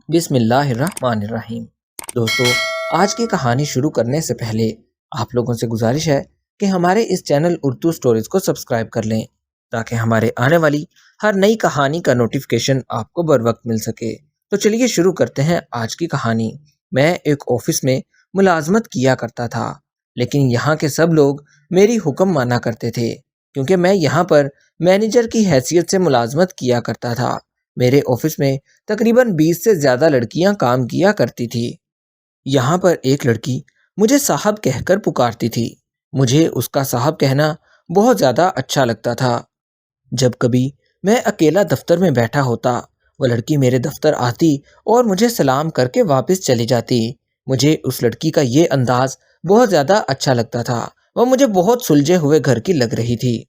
بسم اللہ الرحمن الرحیم۔ دوستو، آج کی کہانی شروع کرنے سے پہلے آپ لوگوں سے گزارش ہے کہ ہمارے اس چینل اردو سٹوریز کو سبسکرائب کر لیں تاکہ ہمارے آنے والی ہر نئی کہانی کا نوٹیفیکیشن آپ کو بر وقت مل سکے۔ تو چلیے شروع کرتے ہیں آج کی کہانی۔ میں ایک آفس میں ملازمت کیا کرتا تھا، لیکن یہاں کے سب لوگ میری حکم مانا کرتے تھے کیونکہ میں یہاں پر مینیجر کی حیثیت سے ملازمت کیا کرتا تھا۔ میرے آفس میں تقریباً 20 سے زیادہ لڑکیاں کام کیا کرتی تھی۔ یہاں پر ایک لڑکی مجھے صاحب کہہ کر پکارتی تھی۔ مجھے اس کا صاحب کہنا بہت زیادہ اچھا لگتا تھا۔ جب کبھی میں اکیلا دفتر میں بیٹھا ہوتا، وہ لڑکی میرے دفتر آتی اور مجھے سلام کر کے واپس چلی جاتی۔ مجھے اس لڑکی کا یہ انداز بہت زیادہ اچھا لگتا تھا۔ وہ مجھے بہت سلجھے ہوئے گھر کی لگ رہی تھی۔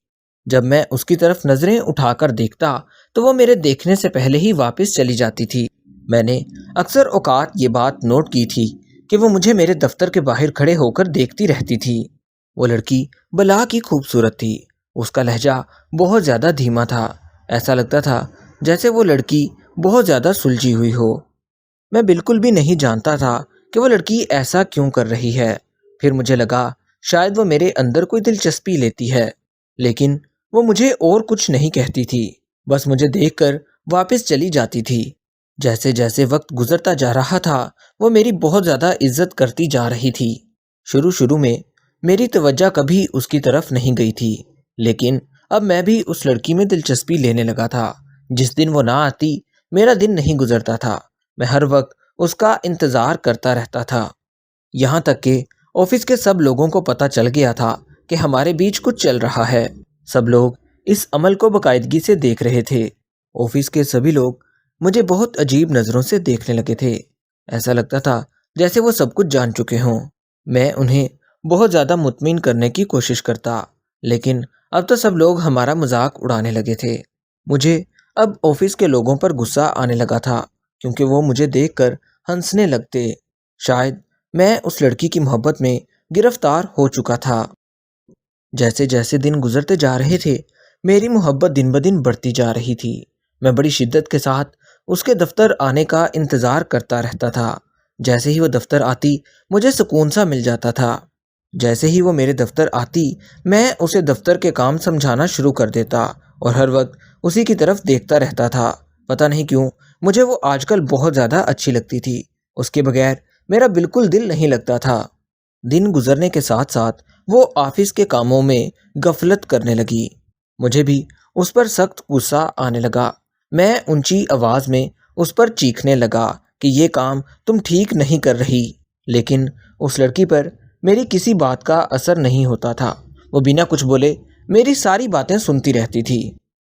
جب میں اس کی طرف نظریں اٹھا کر دیکھتا تو وہ میرے دیکھنے سے پہلے ہی واپس چلی جاتی تھی۔ میں نے اکثر اوقات یہ بات نوٹ کی تھی کہ وہ مجھے میرے دفتر کے باہر کھڑے ہو کر دیکھتی رہتی تھی۔ وہ لڑکی بلا کی خوبصورت تھی۔ اس کا لہجہ بہت زیادہ دھیما تھا۔ ایسا لگتا تھا جیسے وہ لڑکی بہت زیادہ سلجھی ہوئی ہو۔ میں بالکل بھی نہیں جانتا تھا کہ وہ لڑکی ایسا کیوں کر رہی ہے۔ پھر مجھے لگا شاید وہ میرے اندر کوئی دلچسپی لیتی ہے، لیکن وہ مجھے اور کچھ نہیں کہتی تھی، بس مجھے دیکھ کر واپس چلی جاتی تھی۔ جیسے جیسے وقت گزرتا جا رہا تھا، وہ میری بہت زیادہ عزت کرتی جا رہی تھی۔ شروع میں میری توجہ کبھی اس کی طرف نہیں گئی تھی، لیکن اب میں بھی اس لڑکی میں دلچسپی لینے لگا تھا۔ جس دن وہ نہ آتی، میرا دن نہیں گزرتا تھا۔ میں ہر وقت اس کا انتظار کرتا رہتا تھا، یہاں تک کہ آفس کے سب لوگوں کو پتہ چل گیا تھا کہ ہمارے بیچ کچھ چل رہا ہے۔ سب لوگ اس عمل کو باقاعدگی سے دیکھ رہے تھے۔ آفس کے سبھی لوگ مجھے بہت عجیب نظروں سے دیکھنے لگے تھے۔ ایسا لگتا تھا جیسے وہ سب کچھ جان چکے ہوں۔ میں انہیں بہت زیادہ مطمئن کرنے کی کوشش کرتا، لیکن اب تو سب لوگ ہمارا مذاق اڑانے لگے تھے۔ مجھے اب آفس کے لوگوں پر غصہ آنے لگا تھا کیونکہ وہ مجھے دیکھ کر ہنسنے لگتے۔ شاید میں اس لڑکی کی محبت میں گرفتار ہو چکا تھا۔ جیسے جیسے دن گزرتے جا رہے تھے، میری محبت دن بدن بڑھتی جا رہی تھی۔ میں بڑی شدت کے ساتھ اس کے دفتر آنے کا انتظار کرتا رہتا تھا۔ جیسے ہی وہ دفتر آتی، مجھے سکون سا مل جاتا تھا۔ جیسے ہی وہ میرے دفتر آتی، میں اسے دفتر کے کام سمجھانا شروع کر دیتا اور ہر وقت اسی کی طرف دیکھتا رہتا تھا۔ پتہ نہیں کیوں مجھے وہ آج کل بہت زیادہ اچھی لگتی تھی۔ اس کے بغیر میرا بالکل دل نہیں لگتا تھا۔ دن گزرنے کے ساتھ ساتھ وہ آفس کے کاموں میں غفلت کرنے لگی۔ مجھے بھی اس پر سخت غصہ آنے لگا۔ میں اونچی آواز میں اس پر چیخنے لگا کہ یہ کام تم ٹھیک نہیں کر رہی، لیکن اس لڑکی پر میری کسی بات کا اثر نہیں ہوتا تھا۔ وہ بنا کچھ بولے میری ساری باتیں سنتی رہتی تھی۔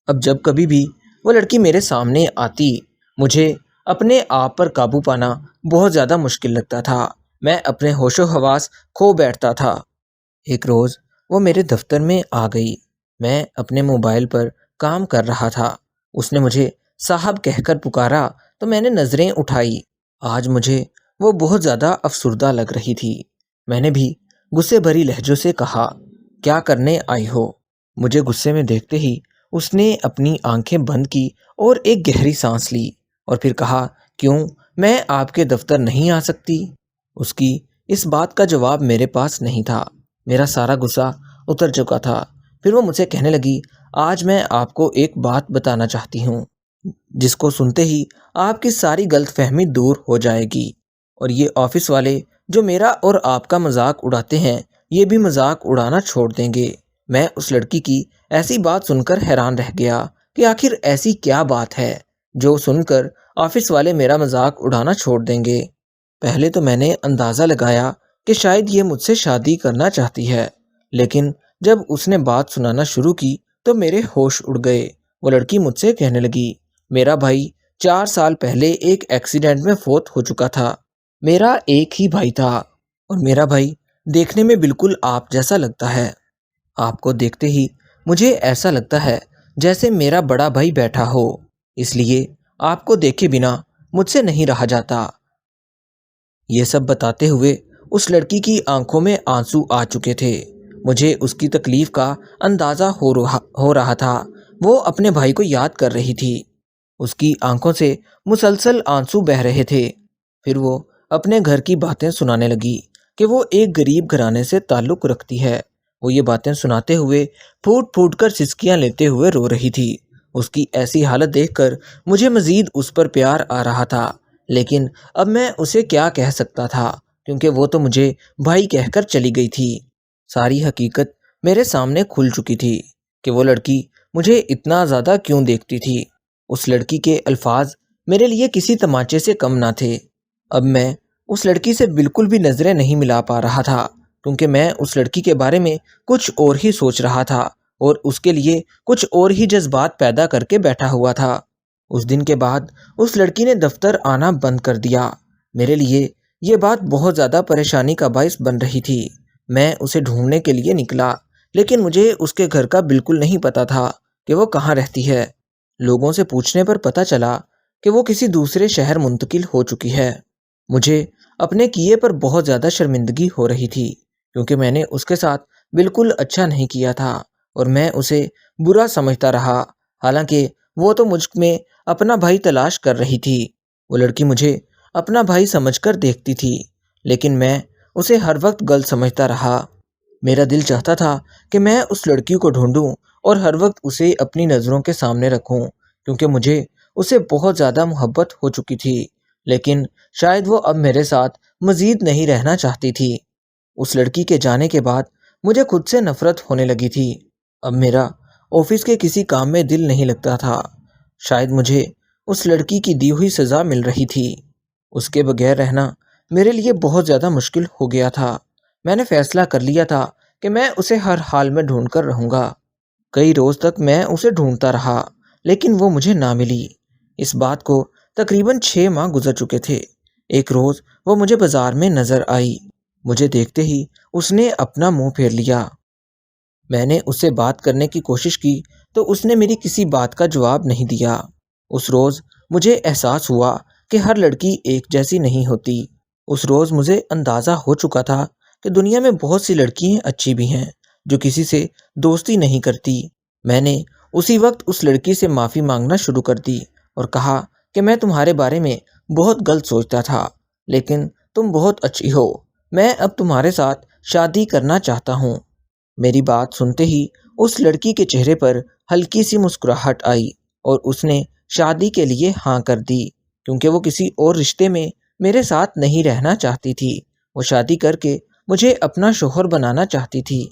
اب جب کبھی بھی وہ لڑکی میرے سامنے آتی، مجھے اپنے آپ پر قابو پانا بہت زیادہ مشکل لگتا تھا۔ میں اپنے ہوش و حواس کھو بیٹھتا تھا۔ ایک روز وہ میرے دفتر میں آ گئی۔ میں اپنے موبائل پر کام کر رہا تھا۔ اس نے مجھے صاحب کہہ کر پکارا تو میں نے نظریں اٹھائی۔ آج مجھے وہ بہت زیادہ افسردہ لگ رہی تھی۔ میں نے بھی غصے بھری لہجوں سے کہا، کیا کرنے آئی ہو؟ مجھے غصے میں دیکھتے ہی اس نے اپنی آنکھیں بند کی اور ایک گہری سانس لی اور پھر کہا، کیوں میں آپ کے دفتر نہیں آ سکتی؟ اس کی اس بات کا جواب میرے پاس نہیں تھا۔ میرا سارا غصہ اتر چکا تھا۔ پھر وہ مجھ سے کہنے لگی، آج میں آپ کو ایک بات بتانا چاہتی ہوں جس کو سنتے ہی آپ کی ساری غلط فہمی دور ہو جائے گی، اور یہ آفس والے جو میرا اور آپ کا مذاق اڑاتے ہیں، یہ بھی مذاق اڑانا چھوڑ دیں گے۔ میں اس لڑکی کی ایسی بات سن کر حیران رہ گیا کہ آخر ایسی کیا بات ہے جو سن کر آفس والے میرا مذاق اڑانا چھوڑ دیں گے۔ پہلے تو میں نے اندازہ لگایا کہ شاید یہ مجھ سے شادی کرنا چاہتی ہے، لیکن جب اس نے بات سنانا شروع کی تو میرے ہوش اڑ گئے۔ وہ لڑکی مجھ سے کہنے لگی، میرا بھائی 4 سال پہلے ایک ایکسیڈنٹ میں فوت ہو چکا تھا۔ میرا ایک ہی بھائی تھا اور میرا بھائی دیکھنے میں بالکل آپ جیسا لگتا ہے۔ آپ کو دیکھتے ہی مجھے ایسا لگتا ہے جیسے میرا بڑا بھائی بیٹھا ہو، اس لیے آپ کو دیکھے بنا مجھ سے نہیں رہا جاتا۔ یہ سب بتاتے ہوئے اس لڑکی کی آنکھوں میں آنسو آ چکے تھے۔ مجھے اس کی تکلیف کا اندازہ ہو رہا تھا۔ وہ اپنے بھائی کو یاد کر رہی تھی۔ اس کی آنکھوں سے مسلسل آنسو بہہ رہے تھے۔ پھر وہ اپنے گھر کی باتیں سنانے لگی کہ وہ ایک غریب گھرانے سے تعلق رکھتی ہے۔ وہ یہ باتیں سناتے ہوئے پھوٹ پھوٹ کر سسکیاں لیتے ہوئے رو رہی تھی۔ اس کی ایسی حالت دیکھ کر مجھے مزید اس پر پیار آ رہا تھا، لیکن اب میں اسے کیا کہہ سکتا تھا، کیونکہ وہ تو مجھے بھائی کہہ کر چلی گئی تھی۔ ساری حقیقت میرے سامنے کھل چکی تھی کہ وہ لڑکی مجھے اتنا زیادہ کیوں دیکھتی تھی۔ اس لڑکی کے الفاظ میرے لیے کسی تماچے سے کم نہ تھے۔ اب میں اس لڑکی سے بالکل بھی نظریں نہیں ملا پا رہا تھا، کیونکہ میں اس لڑکی کے بارے میں کچھ اور ہی سوچ رہا تھا اور اس کے لیے کچھ اور ہی جذبات پیدا کر کے بیٹھا ہوا تھا۔ اس دن کے بعد اس لڑکی نے دفتر آنا بند کر دیا۔ میرے لیے یہ بات بہت زیادہ پریشانی کا باعث بن رہی تھی۔ میں اسے ڈھونڈنے کے لیے نکلا، لیکن مجھے اس کے گھر کا بالکل نہیں پتا تھا کہ وہ کہاں رہتی ہے۔ لوگوں سے پوچھنے پر پتہ چلا کہ وہ کسی دوسرے شہر منتقل ہو چکی ہے۔ مجھے اپنے کیے پر بہت زیادہ شرمندگی ہو رہی تھی، کیونکہ میں نے اس کے ساتھ بالکل اچھا نہیں کیا تھا اور میں اسے برا سمجھتا رہا، حالانکہ وہ تو مجھ میں اپنا بھائی تلاش کر رہی تھی۔ وہ لڑکی مجھے اپنا بھائی سمجھ کر دیکھتی تھی، لیکن میں اسے ہر وقت غلط سمجھتا رہا۔ میرا دل چاہتا تھا کہ میں اس لڑکی کو ڈھونڈوں اور ہر وقت اسے اپنی نظروں کے سامنے رکھوں، کیونکہ مجھے اسے بہت زیادہ محبت ہو چکی تھی، لیکن شاید وہ اب میرے ساتھ مزید نہیں رہنا چاہتی تھی۔ اس لڑکی کے جانے کے بعد مجھے خود سے نفرت ہونے لگی تھی۔ اب میرا آفس کے کسی کام میں دل نہیں لگتا تھا۔ شاید مجھے اس لڑکی کی دی ہوئی سزا مل رہی تھی۔ اس کے بغیر رہنا میرے لیے بہت زیادہ مشکل ہو گیا تھا۔ میں نے فیصلہ کر لیا تھا کہ میں اسے ہر حال میں ڈھونڈ کر رہوں گا۔ کئی روز تک میں اسے ڈھونڈتا رہا، لیکن وہ مجھے نہ ملی۔ اس بات کو تقریباً 6 ماہ گزر چکے تھے۔ ایک روز وہ مجھے بازار میں نظر آئی۔ مجھے دیکھتے ہی اس نے اپنا منہ پھیر لیا۔ میں نے اس سے بات کرنے کی کوشش کی تو اس نے میری کسی بات کا جواب نہیں دیا۔ اس روز مجھے احساس ہوا کہ ہر لڑکی ایک جیسی نہیں ہوتی۔ اس روز مجھے اندازہ ہو چکا تھا کہ دنیا میں بہت سی لڑکیاں اچھی بھی ہیں جو کسی سے دوستی نہیں کرتی۔ میں نے اسی وقت اس لڑکی سے معافی مانگنا شروع کر دی اور کہا کہ میں تمہارے بارے میں بہت غلط سوچتا تھا، لیکن تم بہت اچھی ہو۔ میں اب تمہارے ساتھ شادی کرنا چاہتا ہوں۔ میری بات سنتے ہی اس لڑکی کے چہرے پر ہلکی سی مسکراہٹ آئی اور اس نے شادی کے لیے ہاں کر دی، کیونکہ وہ کسی اور رشتے میں میرے ساتھ نہیں رہنا چاہتی تھی۔ وہ شادی کر کے مجھے اپنا شوہر بنانا چاہتی تھی۔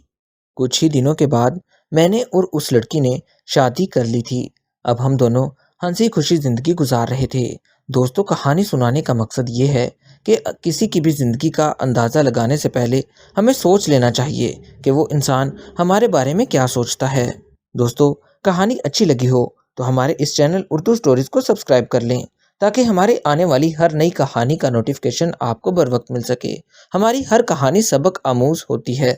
کچھ ہی دنوں کے بعد میں نے اور اس لڑکی نے شادی کر لی تھی۔ اب ہم دونوں ہنسی خوشی زندگی گزار رہے تھے۔ دوستوں، کہانی سنانے کا مقصد یہ ہے کہ کسی کی بھی زندگی کا اندازہ لگانے سے پہلے ہمیں سوچ لینا چاہیے کہ وہ انسان ہمارے بارے میں کیا سوچتا ہے۔ دوستوں، کہانی اچھی لگی ہو تو ہمارے اس چینل اردو سٹوریز کو سبسکرائب کر لیں، تاکہ ہمارے آنے والی ہر نئی کہانی کا نوٹیفیکیشن آپ کو بر وقت مل سکے۔ ہماری ہر کہانی سبق آموز ہوتی ہے۔